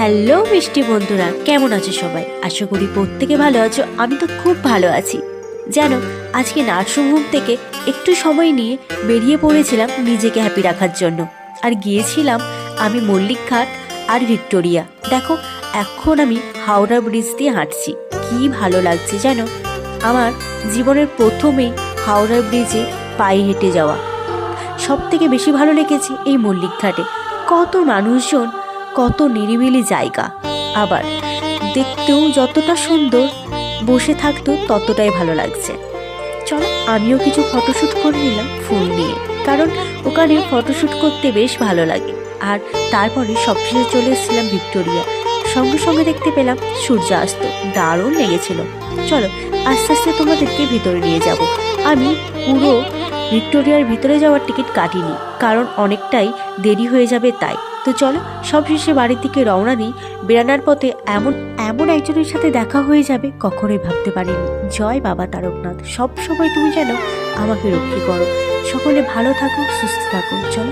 Hello মিষ্টি বন্ধুরা, কেমন আছো সবাই? আশা করি প্রত্যেকে ভালো আছো। আমি তো খুব ভালো আছি। জানো, আজকে নার্সিংহোম থেকে একটু সময় নিয়ে বেরিয়ে পড়েছিলাম নিজেকে হ্যাপি রাখার জন্য। আর গিয়েছিলাম আমি মল্লিকঘাট আর ভিক্টোরিয়া। দেখো, এখন আমি হাওড়া ব্রিজ দিয়ে হাঁটছি। কি ভালো লাগছে জানো, আমার জীবনের প্রথমেই হাওড়া ব্রিজে পায়ে হেঁটে যাওয়া। সব থেকে বেশি ভালো লেগেছে এই মল্লিকঘাটে। কত মানুষজন, কত নিরিবিলি জায়গা, আবার দেখতেও যতটা সুন্দর, বসে থাকতেও ততটাই ভালো লাগছে। চলো, আমিও কিছু ফটোশ্যুট করে নিলাম ফোন নিয়ে, কারণ ওখানে ফটোশ্যুট করতে বেশ ভালো লাগে। আর তারপরে সবশেষে চলে এসেছিলাম ভিক্টোরিয়া। সঙ্গে সঙ্গে দেখতে পেলাম সূর্যাস্ত, দারুণ লেগেছিল। চলো, আস্তে আস্তে তোমাদেরকে ভিতরে নিয়ে যাব। আমি পুরো ভিক্টোরিয়ার ভিতরে যাওয়ার টিকিট কাটিনি, কারণ অনেকটাই দেরি হয়ে যাবে তাই। তো চলো, সবশেষে বাড়ির দিকে রওনা দিই। বেরানোর পথে এমন এমন একজনের সাথে দেখা হয়ে যাবে কখনোই ভাবতে পারিনি। জয় বাবা তারকনাথ, সব সময় তুমি যেন আমাকে রক্ষী করো। সকলে ভালো থাকো, সুস্থ থাকো। চলো।